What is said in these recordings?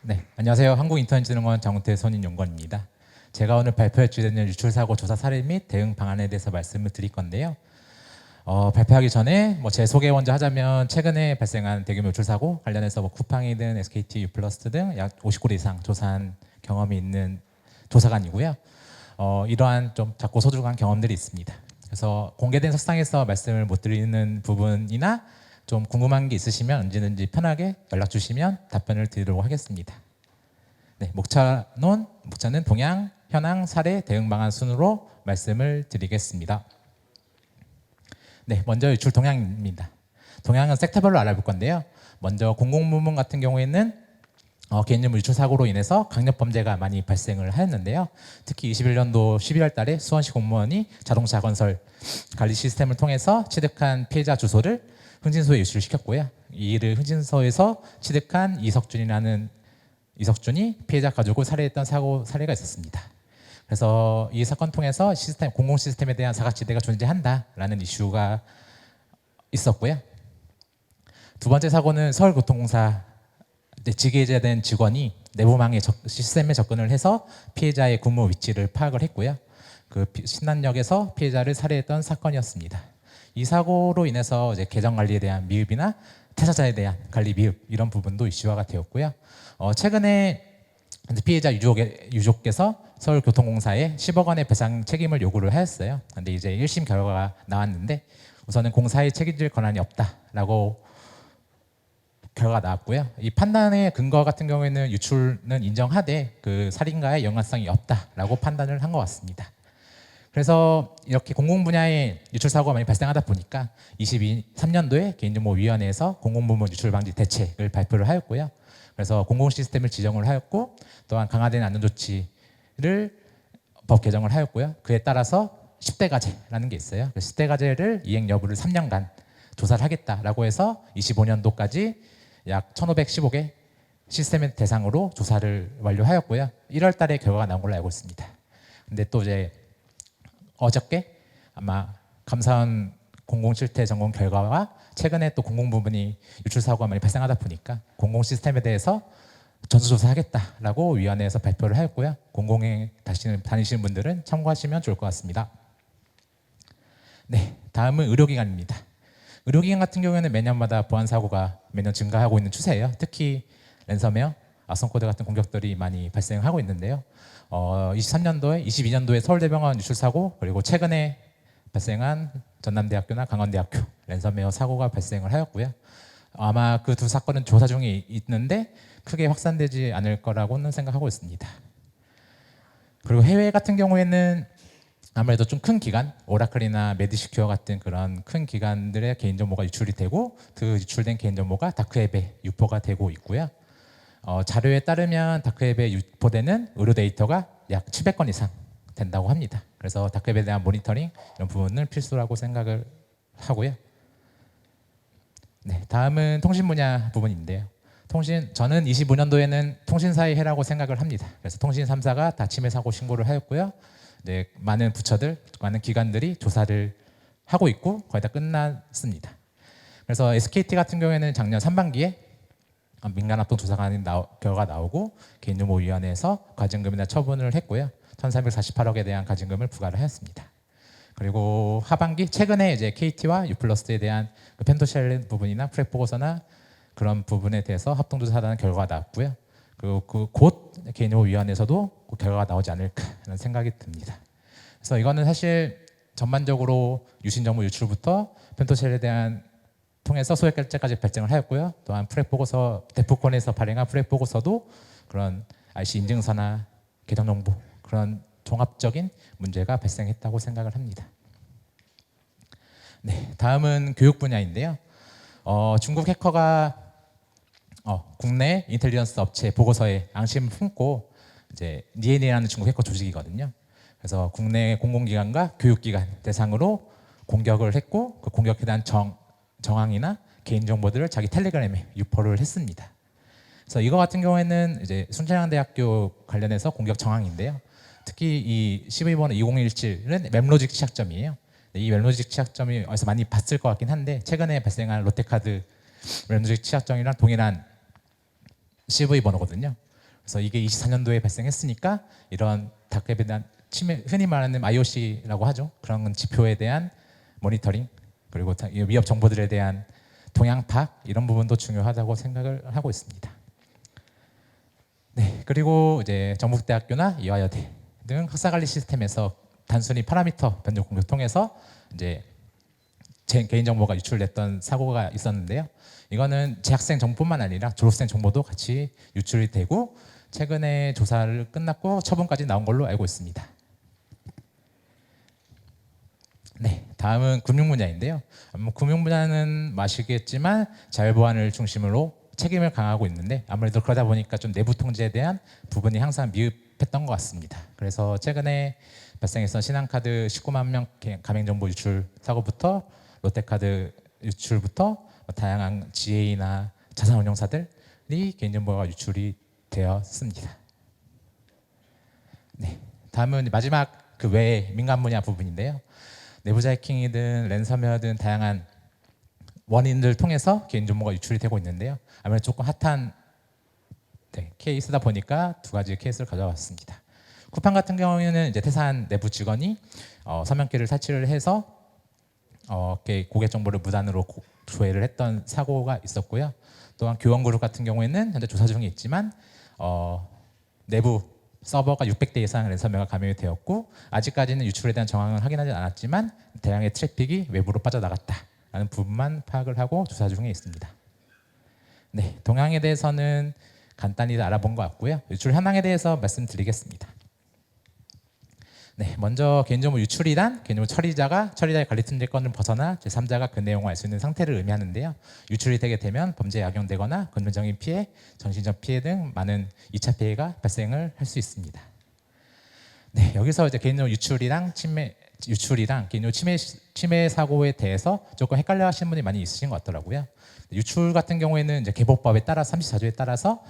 네, 안녕하세요. 한국인터넷진흥원 장훈태 선임연구원입니다. 제가 오늘 발표할 주제는 유출사고 조사 사례 및 대응 방안에 대해서 말씀을 드릴 건데요. 발표하기 전에 제 소개 먼저 하자면 최근에 발생한 대규모 유출사고 관련해서 쿠팡이든 SKT, 유플러스 등 약 50곳 이상 조사한 경험이 있는 조사관이고요. 이러한 좀 작고 소중한 경험들이 있습니다. 그래서 공개된 석상에서 말씀을 못 드리는 부분이나 좀 궁금한 게 있으시면 언제든지 편하게 연락 주시면 답변을 드리도록 하겠습니다. 네, 목차는 동향, 현황, 사례, 대응 방안 순으로 말씀을 드리겠습니다. 네, 먼저 유출 동향입니다. 동향은 섹터별로 알아볼 건데요. 먼저 공공부문 같은 경우에는 개인정보 유출 사고로 인해서 강력 범죄가 많이 발생을 하였는데요. 특히 21년도 12월 달에 수원시 공무원이 자동차 건설 관리 시스템을 통해서 취득한 피해자 주소를 흥진소에 유출을 시켰고요. 이 일을 흥진소에서 취득한 이석준이 피해자 가족을 살해했던 사례가 있었습니다. 그래서 이 사건 통해서 공공 시스템에 대한 사각지대가 존재한다라는 이슈가 있었고요. 두 번째 사고는 서울교통공사 직계제된 직원이 내부망의 시스템에 접근을 해서 피해자의 근무 위치를 파악을 했고요. 그 신안역에서 피해자를 살해했던 사건이었습니다. 이 사고로 인해서 이제 계정 관리에 대한 미흡이나 퇴사자에 대한 관리 미흡 이런 부분도 이슈화가 되었고요. 최근에 피해자 유족께서 서울교통공사에 10억 원의 배상 책임을 요구를 하였어요. 근데 이제 1심 결과가 나왔는데 우선은 공사에 책임질 권한이 없다라고 결과가 나왔고요. 이 판단의 근거 같은 경우에는 유출은 인정하되 그 살인과의 연관성이 없다라고 판단을 한 것 같습니다. 그래서 이렇게 공공 분야에 유출 사고가 많이 발생하다 보니까 23년도에 개인정보위원회에서 공공부문 유출 방지 대책을 발표를 하였고요. 그래서 공공 시스템을 지정을 하였고 또한 강화된 안전 조치를 법 개정을 하였고요. 그에 따라서 10대 과제라는 게 있어요. 10대 과제를 이행 여부를 3년간 조사를 하겠다라고 해서 25년도까지 약 1,515개 시스템 대상으로 조사를 완료하였고요. 1월 달에 결과가 나온 걸로 알고 있습니다. 근데 또 이제 어저께 아마 감사원 공공실태 점검 결과와 최근에 또 공공부문이 유출 사고가 많이 발생하다 보니까 공공 시스템에 대해서 전수조사하겠다라고 위원회에서 발표를 하였고요. 공공에 다니시는 분들은 참고하시면 좋을 것 같습니다. 네, 다음은 의료기관입니다. 의료기관 같은 경우에는 매년마다 보안 사고가 매년 증가하고 있는 추세예요. 특히 랜섬웨어, 악성코드 같은 공격들이 많이 발생하고 있는데요. 23년도에, 22년도에 서울대병원 유출 사고 그리고 최근에 발생한 전남대학교나 강원대학교 랜섬웨어 사고가 발생을 하였고요. 아마 그 두 사건은 조사 중에 있는데 크게 확산되지 않을 거라고는 생각하고 있습니다. 그리고 해외 같은 경우에는 아무래도 좀 큰 기관, 오라클이나 메디시큐어 같은 그런 큰 기관들의 개인정보가 유출이 되고 그 유출된 개인정보가 다크웹에 유포가 되고 있고요. 자료에 따르면 다크웹에 유포되는 의료 데이터가 약 700건 이상 된다고 합니다. 그래서 다크웹에 대한 모니터링 이런 부분을 필수라고 생각을 하고요. 네, 다음은 통신 분야 부분인데요. 저는 25년도에는 통신사의 해라고 생각을 합니다. 그래서 통신 3사가 다 침해 사고 신고를 하였고요. 네, 많은 부처들, 많은 기관들이 조사를 하고 있고 거의 다 끝났습니다. 그래서 SKT 같은 경우에는 작년 상반기에 민간합동조사관 결과가 나오고 개인정보위원회에서 과징금이나 처분을 했고요. 1,348억에 대한 과징금을 부과를 하였습니다. 그리고 하반기 최근에 이제 KT와 유플러스에 대한 그 펜토쉘 부분이나 프렉 보고서나 그런 부분에 대해서 합동조사하는 결과가 나왔고요. 그리고 곧 개인정보위원회에서도 그 결과가 나오지 않을까라는 생각이 듭니다. 그래서 이거는 사실 전반적으로 유신정보 유출부터 펜토쉘에 대한 통해서 소액결제까지 발생을 하였고요. 또한 프렉 보고서 대포권에서 발행한 프렉 보고서도 그런 IC 인증서나 계정 정보 그런 종합적인 문제가 발생했다고 생각을 합니다. 네, 다음은 교육 분야인데요. 중국 해커가 국내 인텔리전스 업체 보고서에 앙심을 품고 이제 DNA라는 중국 해커 조직이거든요. 그래서 국내 공공기관과 교육기관 대상으로 공격을 했고 그 공격에 대한 정황이나 개인정보들을 자기 텔레그램에 유포를 했습니다. 그래서 이거 같은 경우에는 이제 순천향대학교 관련해서 공격 정황인데요. 특히 이 12번호 2017은 맵로직 취약점이에요. 이 맵로직 취약점이 어디서 많이 봤을 것 같긴 한데 최근에 발생한 롯데카드 맵로직 취약점이랑 동일한 CV 번호거든요. 그래서 이게 24년도에 발생했으니까 이런 닷웹에 대한 침해, 흔히 말하는 IOC라고 하죠. 그런 지표에 대한 모니터링, 그리고 위협 정보들에 대한 동향 파악, 이런 부분도 중요하다고 생각을 하고 있습니다. 네, 그리고 이제 전북대학교나 이화여대 등 학사관리 시스템에서 단순히 파라미터 변조 공격을 통해서 이제 제 개인정보가 유출됐던 사고가 있었는데요. 이거는 재학생 정보뿐만 아니라 졸업생 정보도 같이 유출이 되고 최근에 조사를 끝났고 처분까지 나온 걸로 알고 있습니다. 네, 다음은 금융 분야인데요. 금융 분야는 아시겠지만 자율보안을 중심으로 책임을 강화하고 있는데 아무래도 그러다 보니까 좀 내부 통제에 대한 부분이 항상 미흡했던 것 같습니다. 그래서 최근에 발생했던 신한카드 19만 명 가맹정보 유출 사고부터 롯데카드 유출부터 다양한 GA나 자산운용사들이 개인정보가 유출이 되었습니다. 네, 다음은 마지막 그 외의 민간 분야 부분인데요. 내부자 해킹이든 랜섬웨어든 다양한 원인들 통해서 개인정보가 유출이 되고 있는데요. 아무래도 조금 핫한 케이스다 보니까 두 가지 케이스를 가져왔습니다. 쿠팡 같은 경우에는 이제 태산 내부 직원이 서명기를 탈취를 해서 고객 정보를 무단으로 조회를 했던 사고가 있었고요. 또한 교원그룹 같은 경우에는 현재 조사 중에 있지만 내부 서버가 600대 이상 랜섬웨어가 감염이 되었고 아직까지는 유출에 대한 정황은 확인하지 않았지만 대량의 트래픽이 외부로 빠져나갔다라는 부분만 파악을 하고 조사 중에 있습니다. 네, 동향에 대해서는 간단히 알아본 것 같고요. 유출 현황에 대해서 말씀드리겠습니다. 네, 먼저 개인정보 유출이란 개인정보 처리자의 관리 통제권을 벗어나 제3자가 그 내용을 알 수 있는 상태를 의미하는데요. 유출이 되게 되면 범죄에 악용되거나 금전적인 피해, 정신적 피해 등 많은 2차 피해가 발생을 할 수 있습니다. 네, 여기서 이제 개인정보 유출이랑 개인정보 침해 사고에 대해서 조금 헷갈려 하시는 분이 많이 있으신 것 같더라고요. 유출 같은 경우에는 이제 개보법에 따라 34조에 따라서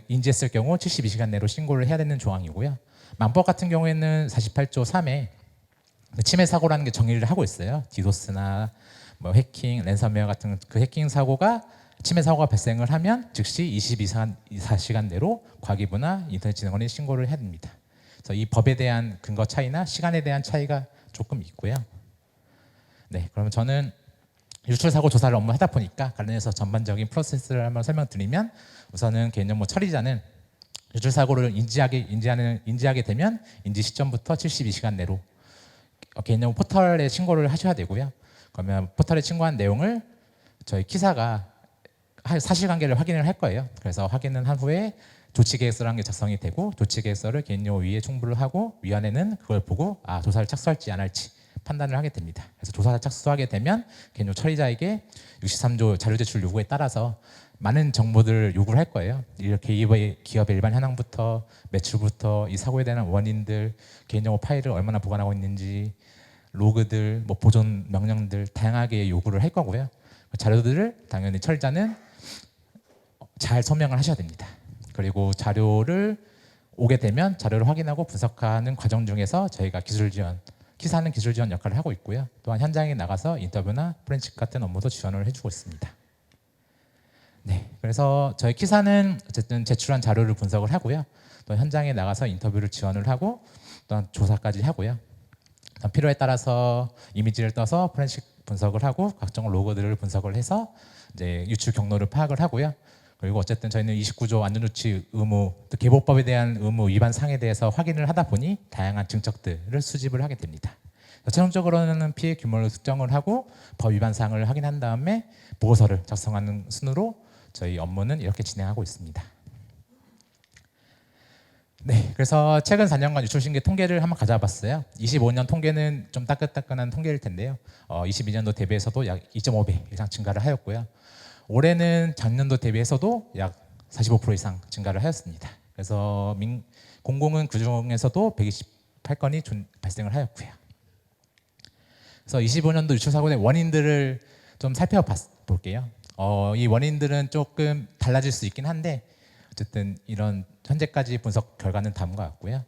인지했을 경우 72시간 내로 신고를 해야 되는 조항이고요. 망법 같은 경우에는 48조 3에 침해 사고라는 게 정의를 하고 있어요. 디도스나 뭐 해킹, 랜섬웨어 같은 그 해킹 사고가 침해 사고가 발생을 하면 즉시 24시간 내로 과기부나 인터넷진흥원에 신고를 해야 됩니다. 그래서 이 법에 대한 근거 차이나 시간에 대한 차이가 조금 있고요. 네, 그러면 저는 유출 사고 조사를 업무 하다 보니까 관련해서 전반적인 프로세스를 한번 설명드리면 우선은 개인정보 처리자는 유출 사고를 인지하게 되면 인지 시점부터 72시간 내로 개인정보 포털에 신고를 하셔야 되고요. 그러면 포털에 신고한 내용을 저희 키사가 사실관계를 확인을 할 거예요. 그래서 확인을 한 후에 조치계획서라는 게 작성이 되고 조치계획서를 개인정보 위에 송부를 하고 위원회는 그걸 보고 조사를 착수할지 안 할지 판단을 하게 됩니다. 그래서 조사를 착수하게 되면 개인정보 처리자에게 63조 자료 제출 요구에 따라서 많은 정보들을 요구를 할 거예요. 이렇게 기업의 일반 현황부터 매출부터 이 사고에 대한 원인들, 개인정보 파일을 얼마나 보관하고 있는지, 로그들, 뭐 보존 명령들 다양하게 요구를 할 거고요. 그 자료들을 당연히 처리자는 잘 서명을 하셔야 됩니다. 그리고 자료를 오게 되면 자료를 확인하고 분석하는 과정 중에서 저희가 키사는 기술 지원 역할을 하고 있고요. 또한 현장에 나가서 인터뷰나 포렌식 같은 업무도 지원을 해주고 있습니다. 네, 그래서 저희 키사는 어쨌든 제출한 자료를 분석을 하고요. 또 현장에 나가서 인터뷰를 지원을 하고 또한 조사까지 하고요. 필요에 따라서 이미지를 떠서 포렌식 분석을 하고 각종 로그들을 분석을 해서 이제 유출 경로를 파악을 하고요. 그리고 어쨌든 저희는 29조 안전조치 의무, 또 개보법에 대한 의무 위반 사항에 대해서 확인을 하다 보니 다양한 증척들을 수집을 하게 됩니다. 최종적으로는 피해 규모를 특정을 하고 법 위반 사항을 확인한 다음에 보고서를 작성하는 순으로 저희 업무는 이렇게 진행하고 있습니다. 네, 그래서 최근 4년간 유출 신고 통계를 한번 가져봤어요. 25년 통계는 좀 따끈따끈한 통계일 텐데요. 22년도 대비해서도 약 2.5배 이상 증가를 하였고요. 올해는 작년도 대비해서도 약 45% 이상 증가를 하였습니다. 그래서 공공은 그 중에서도 128건이 발생을 하였고요. 그래서 25년도 유출 사고의 원인들을 좀 살펴볼게요. 이 원인들은 조금 달라질 수 있긴 한데 어쨌든 이런 현재까지 분석 결과는 다음과 같고요.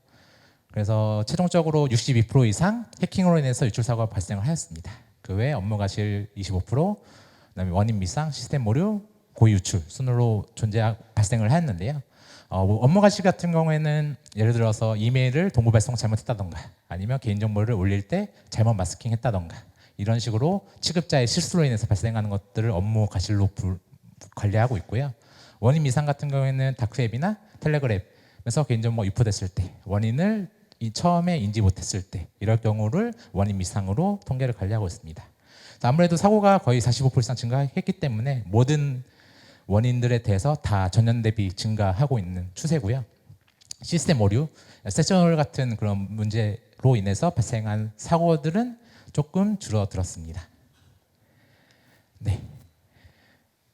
그래서 최종적으로 62% 이상 해킹으로 인해서 유출 사고가 발생을 하였습니다. 그 외에 업무 과실 25%, 그다음에 원인 미상, 시스템 오류, 고의 유출 순으로 발생을 하였는데요. 뭐 업무 과실 같은 경우에는 예를 들어서 이메일을 동부 발송 잘못했다던가 아니면 개인정보를 올릴 때 잘못 마스킹했다던가 이런 식으로 취급자의 실수로 인해서 발생하는 것들을 업무 과실로 관리하고 있고요. 원인 미상 같은 경우에는 다크웹이나 텔레그램에서 개인정보가 유포됐을 때 원인을 처음에 인지 못했을 때 이럴 경우를 원인 미상으로 통계를 관리하고 있습니다. 아무래도 사고가 거의 45% 이상 증가했기 때문에 모든 원인들에 대해서 다 전년 대비 증가하고 있는 추세고요. 시스템 오류, 세셔널 같은 그런 문제로 인해서 발생한 사고들은 조금 줄어들었습니다. 네.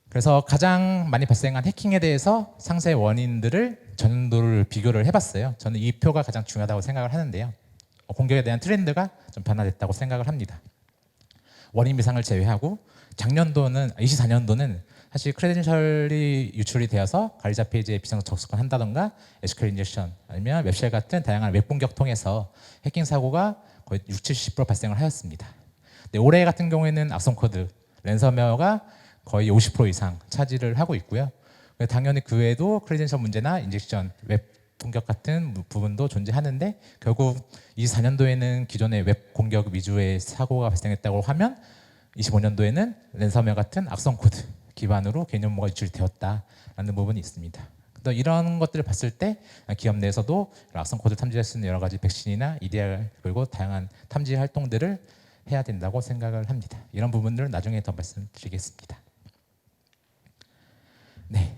그래서 가장 많이 발생한 해킹에 대해서 상세 원인들을 전년도를 비교를 해봤어요. 저는 이 표가 가장 중요하다고 생각을 하는데요. 공격에 대한 트렌드가 좀 변화됐다고 생각을 합니다. 원인 미상을 제외하고 작년도는 24년도는 사실 크레덴셜이 유출이 되어서 가리자 페이지에 비정상 접속을 한다던가 SQL 인젝션 아니면 웹쉘 같은 다양한 웹 공격 통해서 해킹 사고가 거의 60-70% 발생을 하였습니다. 근데 올해 같은 경우에는 악성 코드, 랜섬웨어가 거의 50% 이상 차지를 하고 있고요. 당연히 그 외에도 크레덴셜 문제나 인젝션, 웹 공격 같은 부분도 존재하는데 결국 24년도에는 기존의 웹 공격 위주의 사고가 발생했다고 하면 25년도에는 랜섬웨어 같은 악성 코드 기반으로 개인정보가 유출이 되었다라는 부분이 있습니다. 이런 것들을 봤을 때 기업 내에서도 악성 코드 탐지할 수 있는 여러 가지 백신이나 EDR 그리고 다양한 탐지 활동들을 해야 된다고 생각을 합니다. 이런 부분들은 나중에 더 말씀드리겠습니다. 네.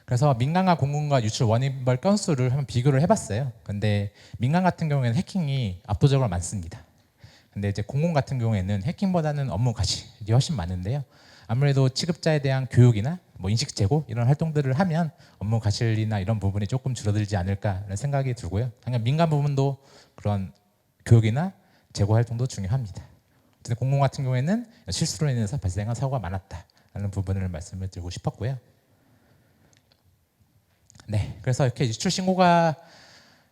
그래서 민간과 공공과 유출 원인별 건수를 한번 비교를 해봤어요. 근데 민간 같은 경우에는 해킹이 압도적으로 많습니다. 근데 이제 공공 같은 경우에는 해킹보다는 업무 과실이 훨씬 많은데요. 아무래도 취급자에 대한 교육이나 뭐 인식 제고 이런 활동들을 하면 업무 과실이나 이런 부분이 조금 줄어들지 않을까라는 생각이 들고요. 당연 민간 부분도 그런 교육이나 제고 활동도 중요합니다. 공공 같은 경우에는 실수로 인해서 발생한 사고가 많았다라는 부분을 말씀을 드리고 싶었고요. 네, 그래서 이렇게 유출 신고가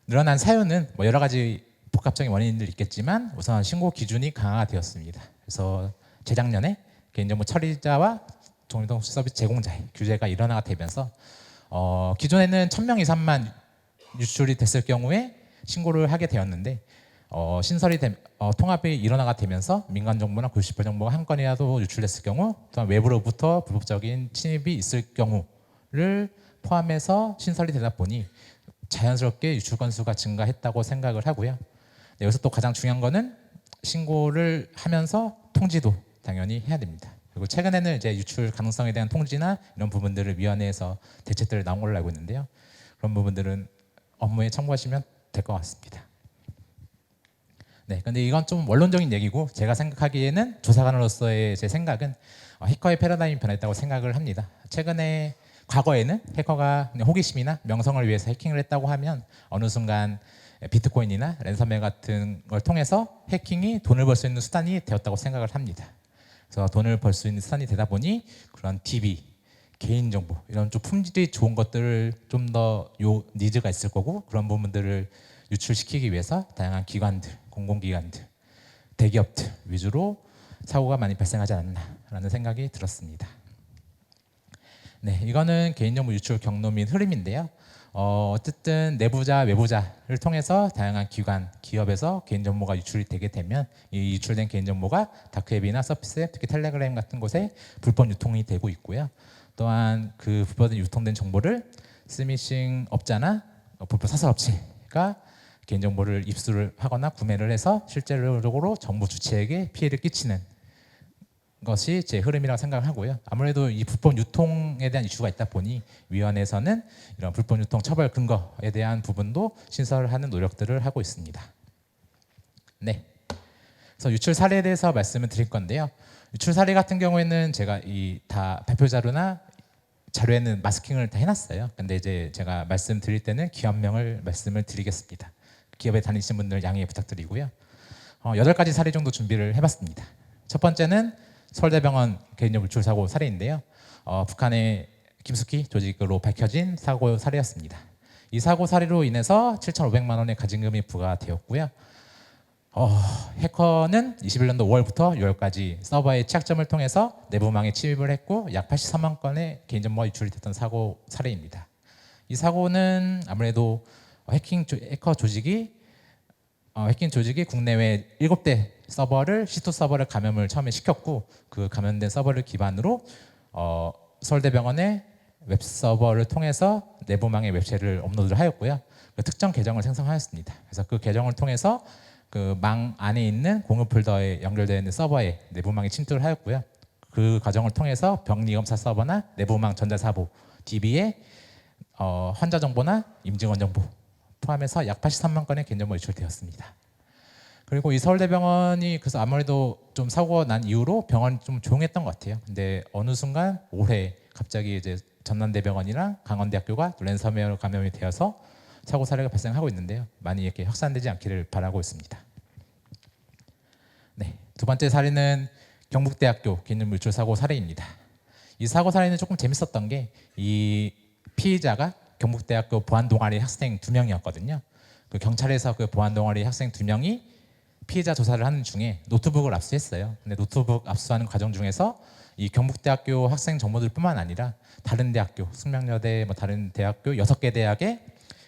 늘어난 사유는 뭐 여러 가지 복합적인 원인들이 있겠지만 우선 신고 기준이 강화되었습니다. 그래서 재작년에 개인정보 처리자와 동일동 서비스 제공자의 규제가 일원화가 되면서 기존에는 1000명 이상만 유출이 됐을 경우에 신고를 하게 되었는데 신설이 통합이 일원화가 되면서 민간 정보나 고시별 정보가 한 건이라도 유출됐을 경우 또한 외부로부터 불법적인 침입이 있을 경우를 포함해서 신설이 되다 보니 자연스럽게 유출 건수가 증가했다고 생각을 하고요. 네, 여기서 또 가장 중요한 거는 신고를 하면서 통지도 당연히 해야 됩니다. 그리고 최근에는 이제 유출 가능성에 대한 통지나 이런 부분들을 위원회에서 대책들을 나온 걸로 알고 있는데요. 그런 부분들은 업무에 참고하시면 될 것 같습니다. 네, 근데 이건 좀 원론적인 얘기고 제가 생각하기에는 조사관으로서의 제 생각은 해커의 패러다임이 변했다고 생각을 합니다. 최근에 과거에는 해커가 그냥 호기심이나 명성을 위해서 해킹을 했다고 하면 어느 순간 비트코인이나 랜섬웨어 같은 걸 통해서 해킹이 돈을 벌 수 있는 수단이 되었다고 생각을 합니다. 그래서 돈을 벌 수 있는 수단이 되다 보니 그런 DB, 개인정보 이런 좀 품질이 좋은 것들을 좀 더 니즈가 있을 거고 그런 부분들을 유출시키기 위해서 다양한 기관들, 공공기관들, 대기업들 위주로 사고가 많이 발생하지 않았나라는 생각이 들었습니다. 네, 이거는 개인정보 유출 경로 및 흐름인데요. 어쨌든 내부자, 외부자를 통해서 다양한 기관, 기업에서 개인정보가 유출이 되게 되면 이 유출된 개인정보가 다크웹이나 서피스앱, 특히 텔레그램 같은 곳에 불법 유통이 되고 있고요. 또한 그 불법 유통된 정보를 스미싱 업자나 불법 사설 업체가 개인정보를 입수를 하거나 구매를 해서 실제적으로 정부 주체에게 피해를 끼치는 것이 제 흐름이라고 생각을 하고요. 아무래도 이 불법 유통에 대한 이슈가 있다 보니 위원회에서는 이런 불법 유통 처벌 근거에 대한 부분도 신설하는 노력들을 하고 있습니다. 네. 그래서 유출 사례에 대해서 말씀을 드릴 건데요. 유출 사례 같은 경우에는 제가 이 다 발표 자료나 자료에는 마스킹을 다 해놨어요. 근데 이제 제가 말씀드릴 때는 기업명을 말씀을 드리겠습니다. 기업에 다니시는 분들 양해 부탁드리고요. 8가지 사례 정도 준비를 해봤습니다. 첫 번째는 서울대병원 개인정보 유출 사고 사례인데요. 북한의 김숙희 조직으로 밝혀진 사고 사례였습니다. 이 사고 사례로 인해서 7,500만 원의 가징금이 부과되었고요. 해커는 21년도 5월부터 6월까지 서버의 취약점을 통해서 내부망에 침입을 했고 약 83만 건의 개인정보가 유출이 됐던 사고 사례입니다. 이 사고는 아무래도 해커 조직이 국내외 7대 서버를 C2 서버를 감염을 처음에 시켰고 그 감염된 서버를 기반으로 서울대병원의 웹 서버를 통해서 내부망에 웹쉘을 업로드를 하였고요. 그 특정 계정을 생성하였습니다. 그래서 그 계정을 통해서 그 망 안에 있는 공유 폴더에 연결되어 있는 서버에 내부망에 침투를 하였고요. 그 과정을 통해서 병리검사 서버나 내부망 전자사보 DB에 환자 정보나 임직원 정보 포함해서 약 83만 건의 개인정보 유출되었습니다. 그리고 이 서울대병원이 그래서 아무래도 좀 사고가 난 이후로 병원이 좀 조용했던 것 같아요. 근데 어느 순간 올해 갑자기 이제 전남대병원이랑 강원대학교가 랜섬웨어로 감염이 되어서 사고 사례가 발생하고 있는데요. 많이 이렇게 확산되지 않기를 바라고 있습니다. 네, 두 번째 사례는 경북대학교 개인정보 유출 사고 사례입니다. 이 사고 사례는 조금 재밌었던 게 이 피의자가 경북대학교 보안동아리 학생 2명이었거든요. 그 경찰에서 그 보안동아리 학생 2명이 피해자 조사를 하는 중에 노트북을 압수했어요. 근데 노트북 압수하는 과정 중에서 이 경북대학교 학생 정보들뿐만 아니라 다른 대학교, 숙명여대 뭐 다른 대학교 6개 대학의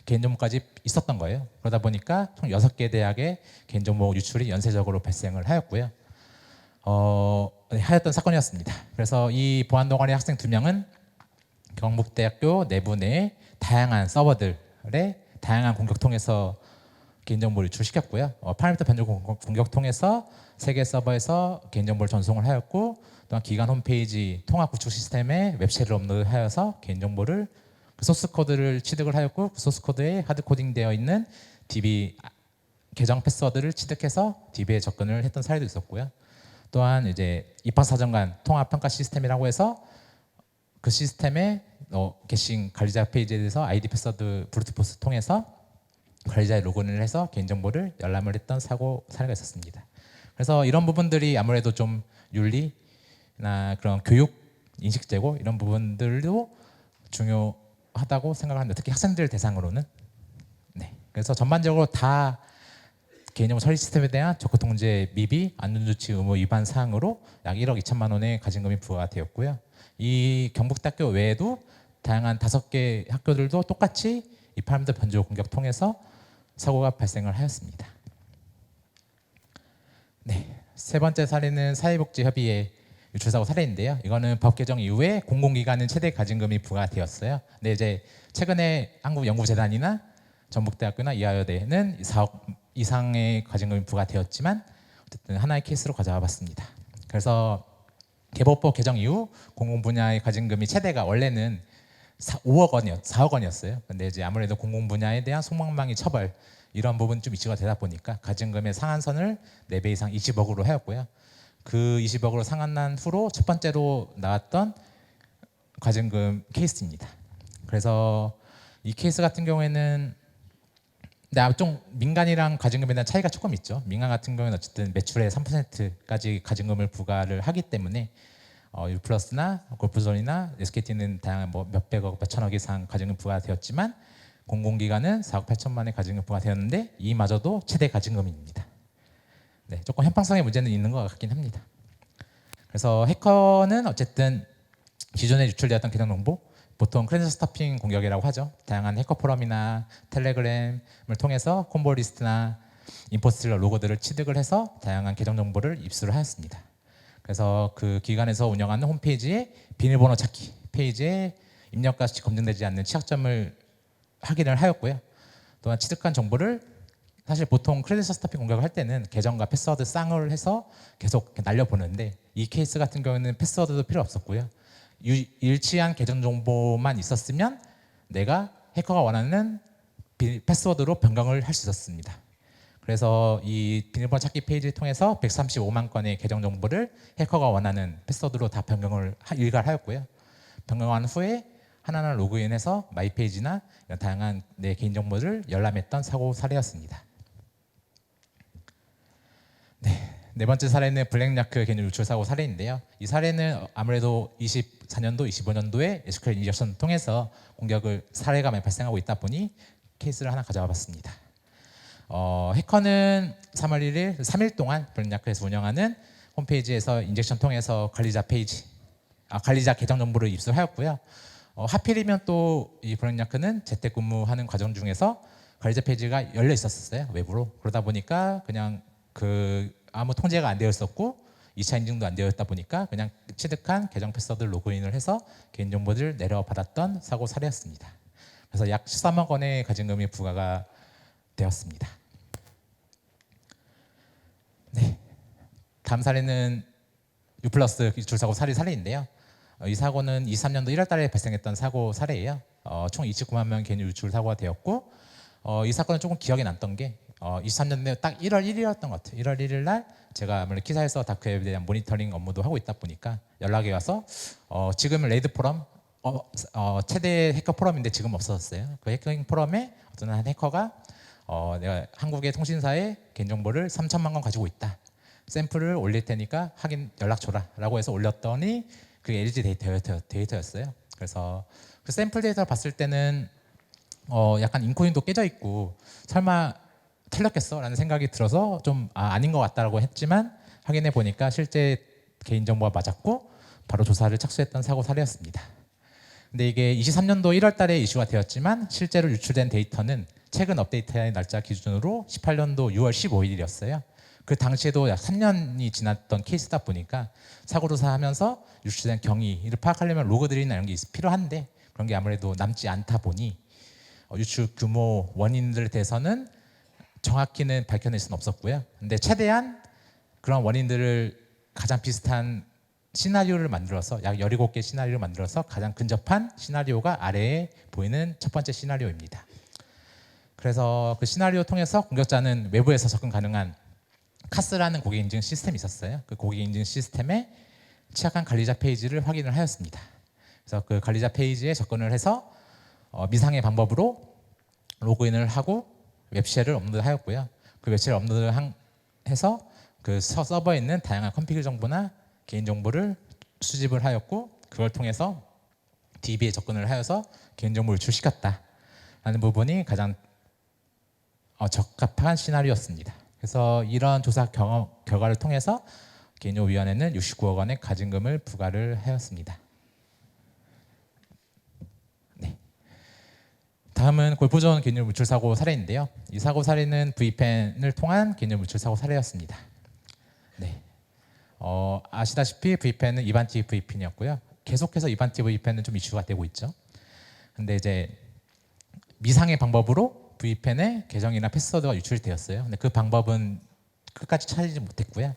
개인정보까지 있었던 거예요. 그러다 보니까 총 6개 대학의 개인정보 유출이 연쇄적으로 발생을 하였고요. 하였던 사건이었습니다. 그래서 이 보안동아리 학생 2명은 경북대학교 내부 내 다양한 서버들의 다양한 공격 통해서 개인정보를 유출시켰고요. 파라미터 변조 공격 통해서 세계 서버에서 개인정보를 전송을 하였고 또한 기관 홈페이지 통합 구축 시스템에 웹쉘을 업로드하여서 개인정보를 그 소스 코드를 취득을 하였고 그 소스 코드에 하드 코딩되어 있는 DB 계정 패스워드를 취득해서 DB에 접근을 했던 사례도 있었고요. 또한 이제 입학사정관 통합 평가 시스템이라고 해서 그 시스템에 게싱 관리자 페이지에 대해서 아이디 패스워드 브루트포스 통해서 관리자의 로그인을 해서 개인정보를 열람을 했던 사고 사례가 있었습니다. 그래서 이런 부분들이 아무래도 좀 윤리나 그런 교육 인식 제고 이런 부분들도 중요하다고 생각합니다. 특히 학생들 대상으로는. 네. 그래서 전반적으로 다 개인정보 처리 시스템에 대한 적극 통제 미비 안전조치 의무 위반 사항으로 약 1억 2천만 원의 가징금이 부과되었고요. 이 경북대학교 외에도 다양한 5개 학교들도 똑같이 이 파라미터 변조 공격 통해서 사고가 발생을 하였습니다. 네, 세 번째 사례는 사회복지협의회 유출사고 사례인데요. 이거는 법 개정 이후에 공공기관은 최대 가징금이 부과되었어요. 근데 이제 최근에 한국연구재단이나 전북대학교나 이화여대는 4억 이상의 가징금이 부과되었지만 어쨌든 하나의 케이스로 가져와 봤습니다. 그래서 개보법 개정 이후 공공 분야의 가징금이 최대가 원래는 4억 원이었어요. 근데 이제 아무래도 공공 분야에 대한 속망망이 처벌 이런 부분 좀 이슈가 되다 보니까 가징금의 상한선을 4배 이상 20억으로 하였고요. 그 20억으로 상한난 후로 첫 번째로 나왔던 가징금 케이스입니다. 그래서 이 케이스 같은 경우에는 좀 민간이랑 가징금에 대한 차이가 조금 있죠. 민간 같은 경우는 어쨌든 매출의 3%까지 가징금을 부과를 하기 때문에 유플러스나 골프존이나 SKT는 다양한 뭐 몇백억, 몇천억 이상 가징금 부과되었지만 공공기관은 4억 8천만의 가징금 부과되었는데 이마저도 최대 가징금입니다. 네, 조금 형평성의 문제는 있는 것 같긴 합니다. 그래서 해커는 어쨌든 기존에 유출되었던 계정 정보, 보통 크랜저 스토핑 공격이라고 하죠. 다양한 해커 포럼이나 텔레그램을 통해서 콤보 리스트나 임포스터 로고들을 취득을 해서 다양한 계정 정보를 입수를 하였습니다. 그래서 그 기관에서 운영하는 홈페이지에 비밀번호 찾기 페이지에 입력값이 검증되지 않는 취약점을 확인을 하였고요. 또한 취득한 정보를 사실 보통 크레딧 스토핑 공격을 할 때는 계정과 패스워드 쌍을 해서 계속 날려보는데 이 케이스 같은 경우에는 패스워드도 필요 없었고요. 일치한 계정 정보만 있었으면 내가 해커가 원하는 패스워드로 변경을 할 수 있었습니다. 그래서 이 비밀번호 찾기 페이지를 통해서 135만 건의 계정 정보를 해커가 원하는 패스워드로 다 변경을 일괄하였고요. 변경한 후에 하나하나 로그인해서 마이 페이지나 다양한 내 개인 정보를 열람했던 사고 사례였습니다. 네 번째 사례는 블랙야크 개인 유출 사고 사례인데요. 이 사례는 아무래도 24년도, 25년도에 SQL 인젝션을 통해서 공격을 사례가 많이 발생하고 있다 보니 케이스를 하나 가져와 봤습니다. 해커는 3월 1일 3일 동안 블랙야크에서 운영하는 홈페이지에서 인젝션 통해서 관리자 페이지, 관리자 계정 정보를 입수하였고요. 하필이면 또 이 브랜야크는 재택근무하는 과정 중에서 관리자 페이지가 열려 있었어요, 외부로. 그러다 보니까 그냥 아무 통제가 안 되어 있었고 2차 인증도 안 되어 있다 보니까 그냥 취득한 계정 패스워드 로그인을 해서 개인정보를 내려받았던 사고 사례였습니다. 그래서 약 13억 원의 가징금이 부과가 되었습니다. 네, 다음 사례는 U+ 유출사고 사례인데요. 이 사고는 23년도 1월 달에 발생했던 사고 사례예요. 총 29만 명 개인 유출 사고가 되었고, 이 사건은 조금 기억에 남던 게 23년도에 딱 1월 1일이었던 것 같아요. 1월 1일 날 제가 아무래도 기사에서 다크웹에 대한 모니터링 업무도 하고 있다 보니까 연락이 와서 지금은 레이드 포럼 최대 해커 포럼인데 지금 없어졌어요. 그 해킹 포럼에 어떤 한 해커가 내가 한국의 통신사에 개인정보를 3천만 건 가지고 있다. 샘플을 올릴 테니까 확인 연락 줘라 라고 해서 올렸더니 그게 LG 데이터였어요. 그래서 그 샘플 데이터를 봤을 때는 약간 인코딩도 깨져 있고 설마 틀렸겠어? 라는 생각이 들어서 좀 아닌 것 같다라고 했지만 확인해 보니까 실제 개인정보가 맞았고 바로 조사를 착수했던 사고 사례였습니다. 근데 이게 23년도 1월 달에 이슈가 되었지만 실제로 유출된 데이터는 최근 업데이트의 날짜 기준으로 18년도 6월 15일이었어요. 그 당시에도 약 3년이 지났던 케이스다 보니까 사고 조사하면서 유출된 경위를 파악하려면 로그들이나 이런 게 필요한데 그런 게 아무래도 남지 않다 보니 유출 규모 원인들에 대해서는 정확히는 밝혀낼 수는 없었고요. 근데 최대한 그런 원인들을 가장 비슷한 시나리오를 만들어서 약 17개 시나리오를 만들어서 가장 근접한 시나리오가 아래에 보이는 첫 번째 시나리오입니다. 그래서 그 시나리오 통해서 공격자는 외부에서 접근 가능한 카스라는 고객 인증 시스템이 있었어요. 그 고객 인증 시스템에 취약한 관리자 페이지를 확인을 하였습니다. 그래서 그 관리자 페이지에 접근을 해서 미상의 방법으로 로그인을 하고 웹쉘을 업로드하였고요. 그 웹쉘을 업로드해서 그 서버에 있는 다양한 컴피그 정보나 개인 정보를 수집을 하였고 그걸 통해서 DB에 접근을 하여서 개인 정보를 유출시켰다라는 부분이 가장 적합한 시나리오였습니다. 그래서 이런 조사 결과를 통해서 개인정보위원회는 69억 원의 가징금을 부과를 하였습니다. 네. 다음은 골프존 개인정보 유출 사고 사례인데요. 이 사고 사례는 VPN을 통한 개인정보 유출 사고 사례였습니다. 네. 아시다시피 VPN은 이반티 VPN이었고요. 계속해서 이반티 VPN은 좀 이슈가 되고 있죠. 근데 이제 미상의 방법으로 VPN의 계정이나 패스워드가 유출되었어요. 근데 그 방법은 끝까지 찾지 못했고요.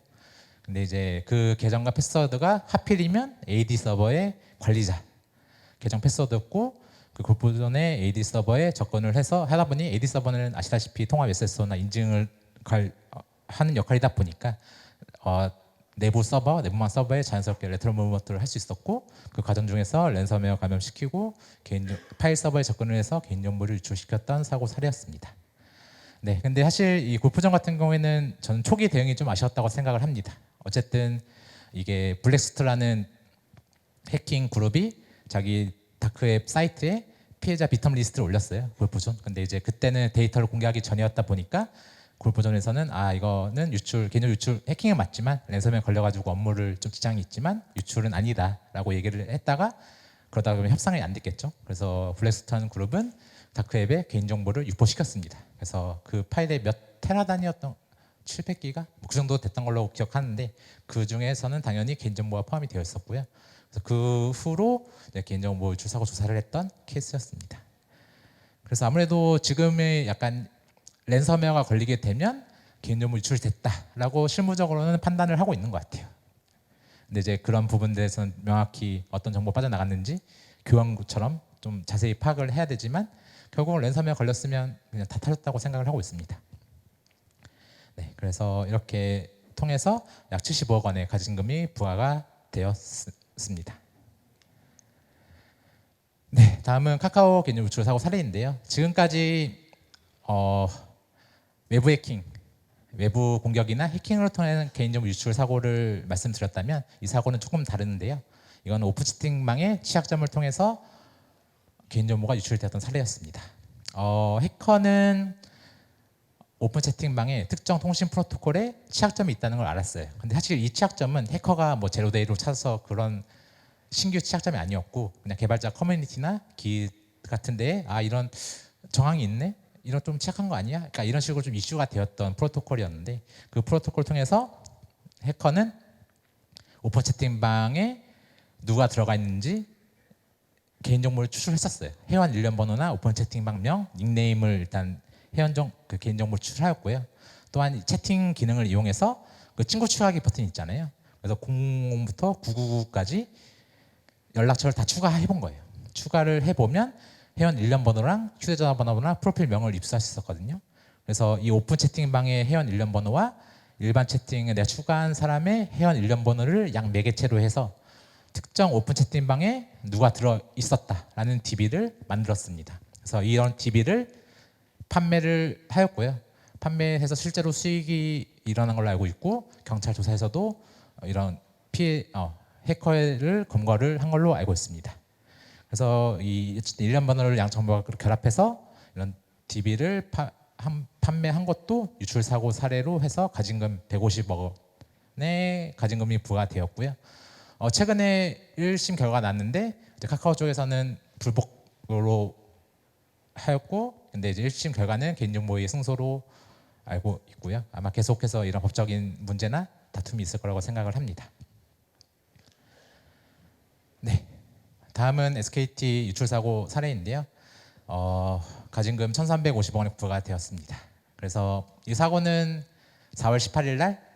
근데 이제 그 계정과 패스워드가 하필이면 AD 서버의 관리자 계정 패스워드였고 그 골프존의 AD 서버에 접근을 해서 하다 보니 AD 서버는 아시다시피 통합 SSO나 인증을 하는 역할이다 보니까 내부 서버, 내부망 서버에 자연스럽게 레트로 무브먼트를 할 수 있었고 그 과정 중에서 랜섬웨어 감염시키고 파일 서버에 접근을 해서 개인정보를 유출시켰던 사고 사례였습니다. 네, 근데 사실 이 골프존 같은 경우에는 저는 초기 대응이 좀 아쉬웠다고 생각을 합니다. 어쨌든 이게 블랙스트라는 해킹 그룹이 자기 다크웹 사이트에 피해자 비텀 리스트를 올렸어요. 골프존. 근데 이제 그때는 데이터를 공개하기 전이었다 보니까 골프존에서는 이거는 개인정보 유출 해킹은 맞지만 랜섬에 걸려가지고 업무를 좀 지장이 있지만 유출은 아니다라고 얘기를 했다가 그러다 보면 협상이 안 됐겠죠. 그래서 블랙스턴 그룹은 다크웹에 개인정보를 유포시켰습니다. 그래서 그 파일에 몇 테라 단위였던 700기가 그 정도 됐던 걸로 기억하는데 그 중에서는 당연히 개인정보가 포함이 되어 있었고요. 그래서 그 후로 개인정보 유출 사고 조사를 했던 케이스였습니다. 그래서 아무래도 지금의 약간 랜섬웨어가 걸리게 되면 개인정보 유출이 됐다라고 실무적으로는 판단을 하고 있는 것 같아요. 근데 이제 그런 부분들에서는 명확히 어떤 정보 빠져나갔는지 교환구처럼 좀 자세히 파악을 해야 되지만 결국은 랜섬웨어 걸렸으면 그냥 다 털렸다고 생각을 하고 있습니다. 네, 그래서 이렇게 통해서 약 75억 원의 가징금이 부과가 되었습니다. 네, 다음은 카카오 개인정보 유출 사고 사례인데요. 지금까지 외부 해킹, 외부 공격이나 해킹으로 통한 개인정보 유출 사고를 말씀드렸다면 이 사고는 조금 다른데요. 이건 오픈 채팅망의 취약점을 통해서 개인정보가 유출되었던 사례였습니다. 해커는 오픈 채팅방에 특정 통신 프로토콜에 취약점이 있다는 걸 알았어요. 근데 사실 이 취약점은 해커가 뭐 제로데이로 찾아서 그런 신규 취약점이 아니었고 그냥 개발자 커뮤니티나 기 같은데 이런 정황이 있네, 이런 좀 취약한 거 아니야? 그러니까 이런 식으로 좀 이슈가 되었던 프로토콜이었는데 그 프로토콜 통해서 해커는 오픈 채팅방에 누가 들어가 있는지 개인정보를 추출했었어요. 회원 일련 번호나 오픈 채팅방명, 닉네임을 일단 그 개인정보를 추출하였고요. 또한 채팅 기능을 이용해서 그 친구 추가하기 버튼 있잖아요. 그래서 000부터 999까지 연락처를 다 추가해 본 거예요. 추가를 해보면 회원 일련 번호랑 휴대전화 번호나 프로필명을 입수할 수 있었거든요. 그래서 이 오픈 채팅방의 회원 일련 번호와 일반 채팅에 내가 추가한 사람의 회원 일련 번호를 약 매개체로 해서 특정 오픈 채팅방에 누가 들어 있었다라는 DB를 만들었습니다. 그래서 이런 DB를 판매를 하였고요. 판매해서 실제로 수익이 일어난 걸로 알고 있고 경찰 조사에서도 이런 해커를 검거를 한 걸로 알고 있습니다. 그래서 이 일련 번호를 양정보가 결합해서 이런 DB를 판매한 것도 유출 사고 사례로 해서 가진금 150억 원의 가진금이 부과되었고요. 최근에 1심 결과가 났는데 카카오 쪽에서는 불복으로 하였고, 근데 이제 1심 결과는 개인정보의 승소로 알고 있고요. 아마 계속해서 이런 법적인 문제나 다툼이 있을 거라고 생각을 합니다. 네, 다음은 SKT 유출 사고 사례인데요. 가진금 1,350원이 부과되었습니다. 그래서 이 사고는 4월 18일 날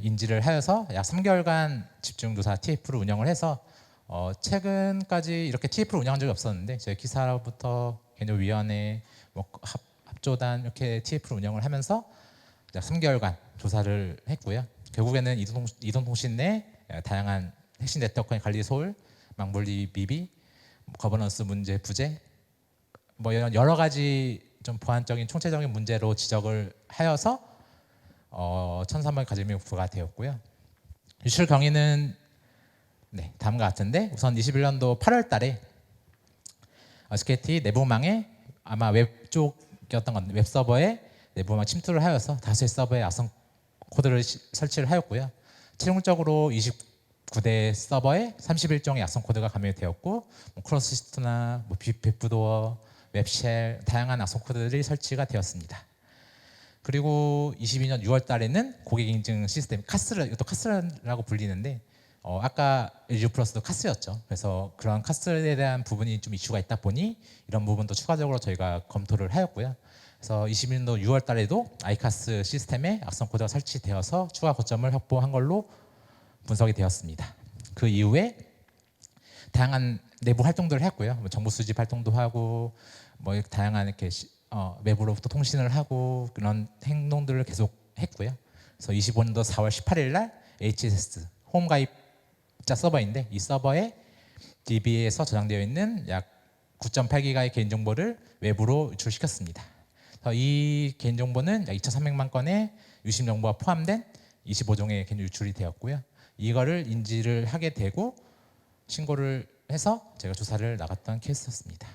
인지를 하여서 약 3개월간 집중조사 TF를 운영을 해서 최근까지 이렇게 TF를 운영한 적이 없었는데 저희 기사로부터 개념위원회, 합조단 이렇게 TF를 운영을 하면서 약 3개월간 조사를 했고요. 결국에는 이동통신 내 다양한 핵심 네트워크 관리 소홀, 망분리 미비, 거버넌스 문제 부재, 이런 여러 가지 좀 보안적인 총체적인 문제로 지적을 하여서 1,300원 가진금이 부과되었고요. 유출 경위는 다음과 같은데 우선 21년도 8월 달에 SKT 내부망에 아마 웹 쪽이었던 건데 웹 서버에 내부망 침투를 하여서 다수의 서버에 악성 코드를 설치를 하였고요. 최종적으로 29대 서버에 31종의 악성 코드가 감염이 되었고 크로스시트나 빅부도어, 웹쉘 다양한 악성 코드들이 설치가 되었습니다. 그리고 22년 6월 달에는 고객 인증 시스템 이것도 카스라고 불리는데 아까 LG 플러스도 카스였죠. 그래서 그런 카스에 대한 부분이 좀 이슈가 있다 보니 이런 부분도 추가적으로 저희가 검토를 하였고요. 그래서 21년도 6월 달에도 아이카스 시스템에 악성 코드가 설치되어서 추가 고점을 확보한 걸로 분석이 되었습니다. 그 이후에 다양한 내부 활동들을 했고요. 정보 수집 활동도 하고 다양한 이렇게 외부로부터 통신을 하고 그런 행동들을 계속 했고요. 그래서 25년도 4월 18일 날 HSS 홈 가입자 서버인데 이 서버에 DB에서 저장되어 있는 약 9.8기가의 개인정보를 외부로 유출시켰습니다. 이 개인정보는 약 2,300만 건의 유심 정보가 포함된 25종의 개인 유출이 되었고요. 이거를 인지를 하게 되고 신고를 해서 제가 조사를 나갔던 케이스였습니다.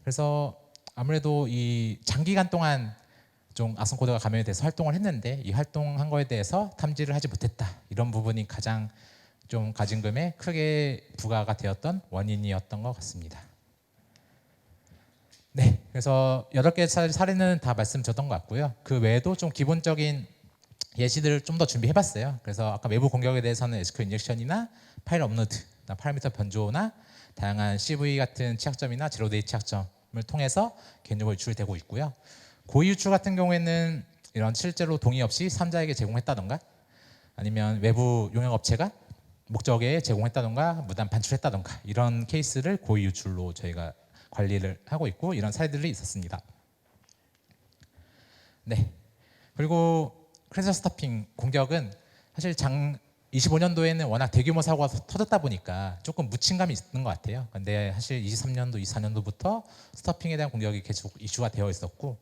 그래서 아무래도 이 장기간 동안 좀 악성 코드가 감염이 돼서 활동을 했는데 이 활동한 거에 대해서 탐지를 하지 못했다. 이런 부분이 가장 좀 가진금에 크게 부과가 되었던 원인이었던 것 같습니다. 그래서 8개 사례는 다 말씀드렸던 것 같고요. 그 외에도 좀 기본적인 예시들을 좀 더 준비해봤어요. 그래서 아까 외부 공격에 대해서는 SQL 인젝션이나 파일 업로드, 파라미터 변조나 다양한 CV 같은 취약점이나 제로데이 취약점을 통해서 개인정보 유출되고 있고요. 고의 유출 같은 경우에는 이런 실제로 동의 없이 3자에게 제공했다던가 아니면 외부 용역업체가 목적에 제공했다던가 무단 반출했다던가 이런 케이스를 고의 유출로 저희가 관리를 하고 있고 이런 사례들이 있었습니다. 그리고 크래셔 스토핑 공격은 사실 25년도에는 워낙 대규모 사고가 터졌다 보니까 조금 묻힌감이 있는 것 같아요. 근데 사실 23년도, 24년도부터 스토핑에 대한 공격이 계속 이슈가 되어 있었고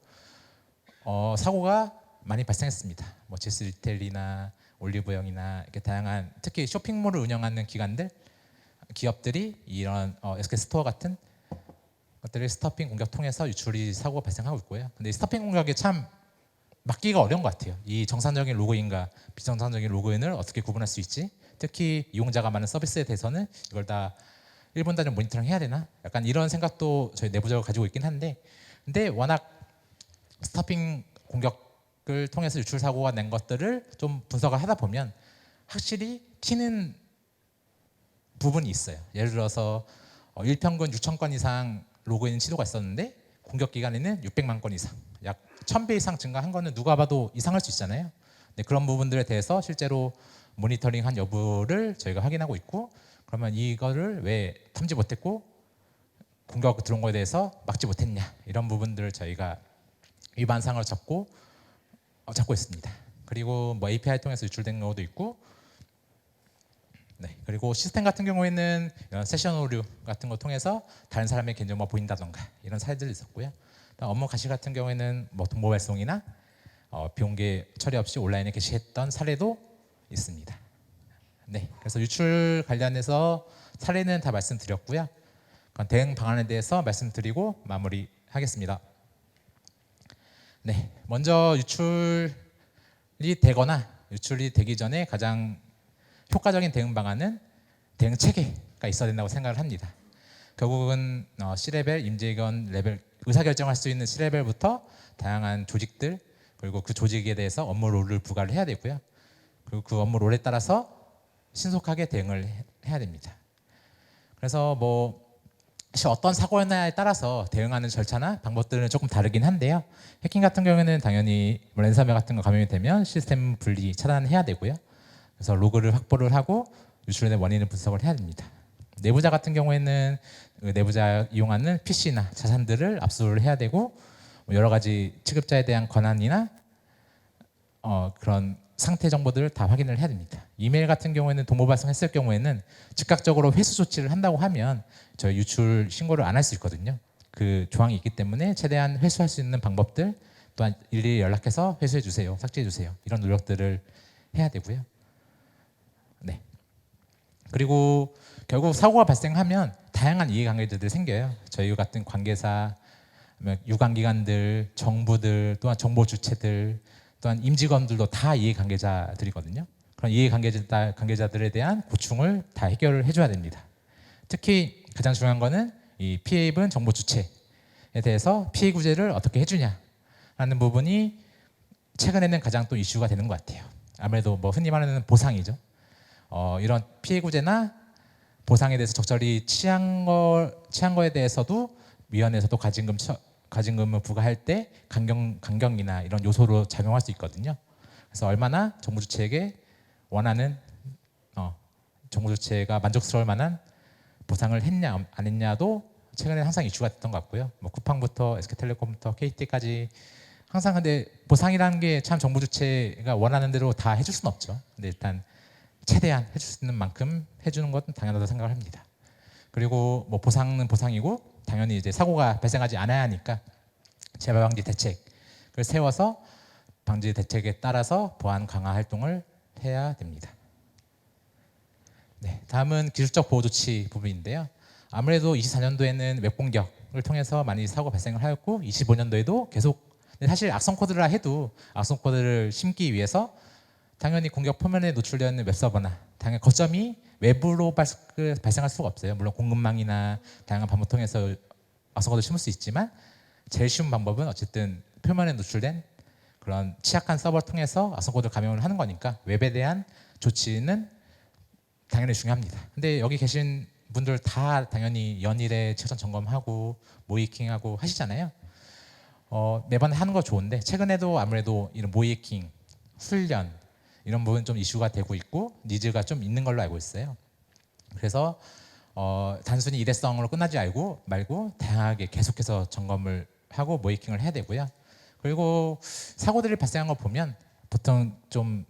사고가 많이 발생했습니다. 제스 리텔이나 올리브영이나 이렇게 다양한 특히 쇼핑몰을 운영하는 기업들이 이런 SK 스토어 같은 것들을 스토핑 공격 통해서 유출이 사고가 발생하고 있고요. 근데 스토핑 공격이 참 막기가 어려운 것 같아요. 이 정상적인 로그인과 비정상적인 로그인을 어떻게 구분할 수 있지? 특히 이용자가 많은 서비스에 대해서는 이걸 다 1분 단위로 모니터링 해야 되나? 약간 이런 생각도 저희 내부적으로 가지고 있긴 한데, 근데 워낙 스토핑 공격을 통해서 유출 사고가 낸 것들을 좀 분석을 하다 보면 확실히 튀는 부분이 있어요. 예를 들어서 일평균 6천 건 이상 로그인 시도가 있었는데 공격 기간에는 600만 건 이상, 약 1000배 이상 증가한 거는 누가 봐도 이상할 수 있잖아요. 네, 그런 부분들에 대해서 실제로 모니터링한 여부를 저희가 확인하고 있고, 그러면 이거를 왜 탐지 못했고 공격 들어온 거에 대해서 막지 못했냐, 이런 부분들을 저희가 위반상을 잡고 있습니다. 그리고 뭐 API 통해서 유출된 경우도 있고, 네, 그리고 시스템 같은 경우에는 이런 세션 오류 같은 거 통해서 다른 사람의 개인정보가 보인다던가 이런 사례들이 있었고요. 업무 가시 같은 경우에는 뭐 동보 발송이나 비공개 처리 없이 온라인에 게시했던 사례도 있습니다. 네, 그래서 유출 관련해서 사례는 다 말씀드렸고요. 대응 방안에 대해서 말씀드리고 마무리하겠습니다. 네, 먼저 유출이 되거나 유출이 되기 전에 가장 효과적인 대응 방안은 대응 체계가 있어야 된다고 생각을 합니다. 결국은 C레벨, 임직원 레벨, 의사결정할 수 있는 C레벨부터 다양한 조직들, 그리고 그 조직에 대해서 업무 롤을 부과를 해야 되고요. 그리고 그 업무 롤에 따라서 신속하게 대응을 해야 됩니다. 그래서 뭐 어떤 사고냐에 따라서 대응하는 절차나 방법들은 조금 다르긴 한데요. 해킹 같은 경우에는 당연히 랜섬웨어 같은 거 감염이 되면 시스템 분리 차단해야 되고요. 그래서 로그를 확보를 하고 유출된 원인을 분석을 해야 됩니다. 내부자 같은 경우에는 내부자 이용하는 PC나 자산들을 압수를 해야 되고, 여러 가지 취급자에 대한 권한이나 그런 상태 정보들을 다 확인을 해야 됩니다. 이메일 같은 경우에는 동보 발송했을 경우에는 즉각적으로 회수 조치를 한다고 하면 저희 유출 신고를 안 할 수 있거든요. 그 조항이 있기 때문에 최대한 회수할 수 있는 방법들, 또한 일일이 연락해서 회수해 주세요, 삭제해 주세요, 이런 노력들을 해야 되고요. 네. 그리고 결국 사고가 발생하면 다양한 이해관계들이 생겨요. 저희 같은 관계사, 유관기관들, 정부들, 또한 정보 주체들, 또한 임직원들도 다 이해관계자들이거든요. 그런 이해관계자들에 대한 고충을 다 해결을 해줘야 됩니다. 특히 가장 중요한 거는 이 피해 입은 정보 주체에 대해서 피해 구제를 어떻게 해주냐라는 부분이 최근에는 가장 또 이슈가 되는 것 같아요. 아무래도 뭐 흔히 말하는 보상이죠. 이런 피해 구제나 보상에 대해서 적절히 취한 거에 대해서도 위원회에서도 가징금을 부과할 때 강경이나 이런 요소로 작용할 수 있거든요. 그래서 얼마나 정부 주체에게 원하는 정부 주체가 만족스러울 만한 보상을 했냐 안 했냐도 최근에 항상 이슈가 됐던 것 같고요. 뭐 쿠팡부터 SK텔레콤부터 KT까지 항상, 근데 보상이라는 게 참 정부 주체가 원하는 대로 다 해줄 수는 없죠. 근데 일단 최대한 해줄 수 있는 만큼 해주는 것은 당연하다고 생각을 합니다. 그리고 뭐 보상은 보상이고 당연히 이제 사고가 발생하지 않아야 하니까 재발 방지 대책을 세워서 방지 대책에 따라서 보안 강화 활동을 해야 됩니다. 네, 다음은 기술적 보호 조치 부분인데요. 아무래도 24년도에는 웹 공격을 통해서 많이 사고 발생을 하였고 25년도에도 계속, 사실 악성 코드라 해도 악성 코드를 심기 위해서 당연히 공격 표면에 노출되어 웹서버나 당연히 거점이 외부로 발생할 수가 없어요. 물론 공급망이나 다양한 방법 통해서 악성 코드를 심을 수 있지만 제일 쉬운 방법은 어쨌든 표면에 노출된 그런 취약한 서버를 통해서 악성 코드 감염을 하는 거니까 웹에 대한 조치는 당연히 중요합니다. 근데 여기 계신 분들 다 당연히 연일에 최선 점검하고 모이킹하고 하시잖아요. 매번 하는 거 좋은데 최근에도 아무래도 이런 모이킹, 훈련 이런 부분 좀 이슈가 되고 있고 니즈가 좀 있는 걸로 알고 있어요. 그래서 단순히 일회성으로 끝나지 말고 다양하게 계속해서 점검을 하고 모이킹을 해야 되고요. 그리고 사고들이 발생한 거 보면 보통 좀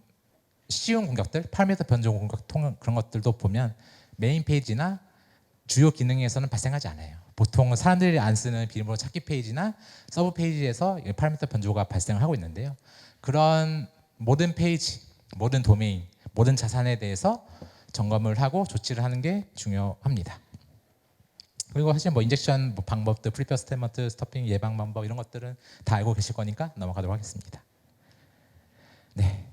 쉬운 공격들, 파라미터 변종 공격 그런 것들도 보면 메인 페이지나 주요 기능에서는 발생하지 않아요. 보통 사람들이 안 쓰는 비밀번호 찾기 페이지나 서브 페이지에서 파라미터 변조가 발생하고 있는데요. 그런 모든 페이지, 모든 도메인, 모든 자산에 대해서 점검을 하고 조치를 하는 게 중요합니다. 그리고 사실 뭐 인젝션 방법들, 프리페어 스테이트먼트, 스토핑 예방 방법 이런 것들은 다 알고 계실 거니까 넘어가도록 하겠습니다. 네.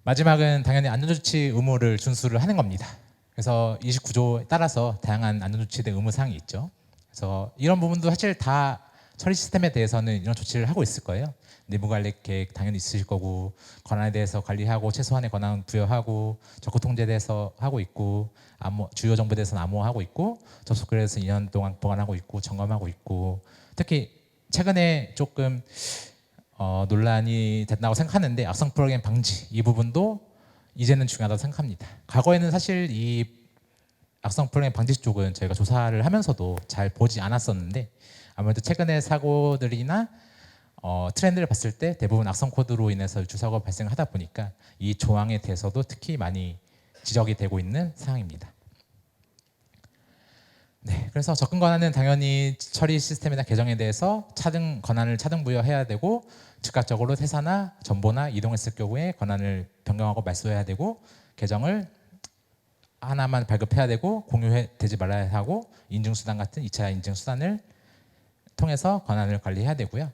마지막은 당연히 안전조치 의무를 준수를 하는 겁니다. 그래서 29조에 따라서 다양한 안전조치대 의무 사항이 있죠. 그래서 이런 부분도 사실 다 처리 시스템에 대해서는 이런 조치를 하고 있을 거예요. 내부 관리 계획 당연히 있으실 거고, 권한에 대해서 관리하고 최소한의 권한 부여하고, 적극 통제에 대해서 하고 있고, 주요 정보에 대해서는 암호화하고 있고, 접속글에 대해서 2년 동안 보관하고 있고, 점검하고 있고, 특히 최근에 조금 논란이 됐다고 생각하는데 악성 프로그램 방지 이 부분도 이제는 중요하다고 생각합니다. 과거에는 사실 이 악성 프로그램 방지 쪽은 저희가 조사를 하면서도 잘 보지 않았었는데 아무래도 최근의 사고들이나 트렌드를 봤을 때 대부분 악성 코드로 인해서 주사고가 발생하다 보니까 이 조항에 대해서도 특히 많이 지적이 되고 있는 사항입니다. 네, 그래서 접근 권한은 당연히 처리 시스템이나 계정에 대해서 권한을 차등 부여해야 되고 즉각적으로 회사나 정보나 이동했을 경우에 권한을 변경하고 말소해야 되고 계정을 하나만 발급해야 되고 공유되지 말아야 하고 인증수단 같은 2차 인증수단을 통해서 권한을 관리해야 되고요.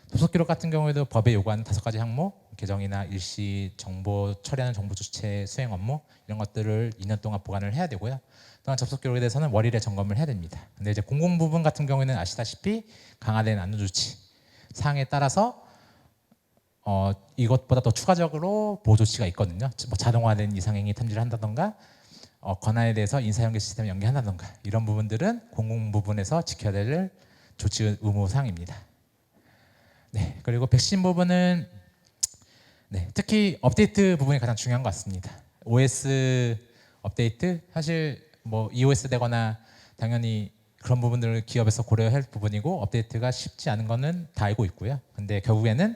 접속 기록 같은 경우에도 법에 요구하는 5가지 항목, 계정이나 일시 정보 처리하는 정보 주체 수행 업무 이런 것들을 2년 동안 보관을 해야 되고요. 또한 접속 기록에 대해서는 월일에 점검을 해야 됩니다. 근데 이제 공공 부분 같은 경우에는 아시다시피 강화된 안전 조치 사항에 따라서 이것보다 더 추가적으로 보호 조치가 있거든요. 뭐 자동화된 이상행위 탐지를 한다던가 권한에 대해서 인사연계 시스템을 연계한다던가 이런 부분들은 공공 부분에서 지켜야 될 조치 의무 사항입니다. 네, 그리고 백신 부분은 특히 업데이트 부분이 가장 중요한 것 같습니다. OS 업데이트 사실 뭐 EOS 되거나 당연히 그런 부분들을 기업에서 고려할 부분이고 업데이트가 쉽지 않은 거는 다 알고 있고요. 근데 결국에는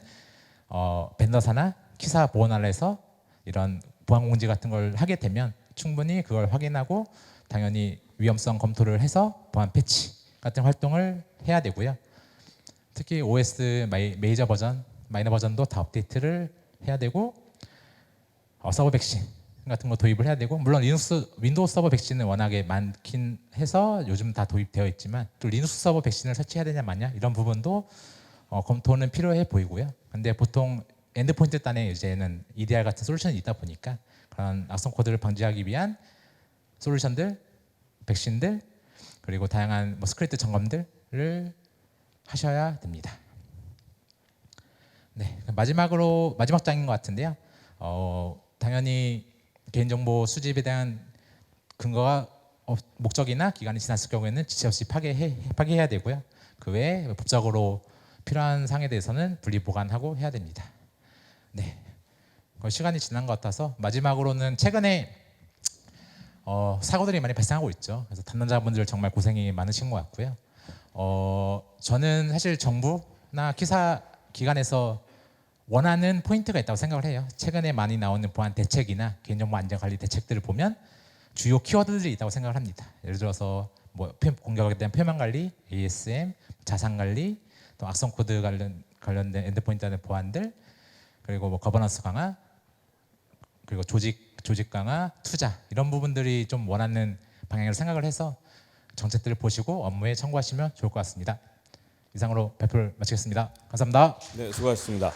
벤더사나 키사 보호나라에서 이런 보안 공지 같은 걸 하게 되면 충분히 그걸 확인하고 당연히 위험성 검토를 해서 보안 패치 같은 활동을 해야 되고요. 특히 OS 메이저 버전, 마이너 버전도 다 업데이트를 해야 되고 서버 백신 같은 거 도입을 해야 되고 물론 윈도우 서버 백신은 워낙에 많긴 해서 요즘 다 도입되어 있지만 또 리눅스 서버 백신을 설치해야 되냐 마냐 이런 부분도 검토는 필요해 보이고요. 근데 보통 엔드포인트 단에 이제는 EDR 같은 솔루션이 있다 보니까 그런 악성 코드를 방지하기 위한 솔루션들, 백신들 그리고 다양한 뭐 스크립트 점검들을 하셔야 됩니다. 네, 마지막 장인 것 같은데요. 당연히 개인정보 수집에 대한 근거가 목적이나 기간이 지났을 경우에는 지체 없이 파기해야 되고요. 그 외에 법적으로 필요한 사항에 대해서는 분리 보관하고 해야 됩니다. 네, 시간이 지난 것 같아서 마지막으로는 최근에 사고들이 많이 발생하고 있죠. 그래서 담당자분들 정말 고생이 많으신 것 같고요. 저는 사실 정부나 기사 기관에서 원하는 포인트가 있다고 생각을 해요. 최근에 많이 나오는 보안 대책이나 개인정보 안전 관리 대책들을 보면 주요 키워드들이 있다고 생각을 합니다. 예를 들어서 뭐 공격에 대한 표면 관리, ASM, 자산 관리, 또 악성 코드 관련된 엔드포인트 안의 보안들, 그리고 뭐 거버넌스 강화, 그리고 조직 강화, 투자 이런 부분들이 좀 원하는 방향으로 생각을 해서 정책들을 보시고 업무에 참고하시면 좋을 것 같습니다. 이상으로 발표를 마치겠습니다. 감사합니다. 네, 수고하셨습니다.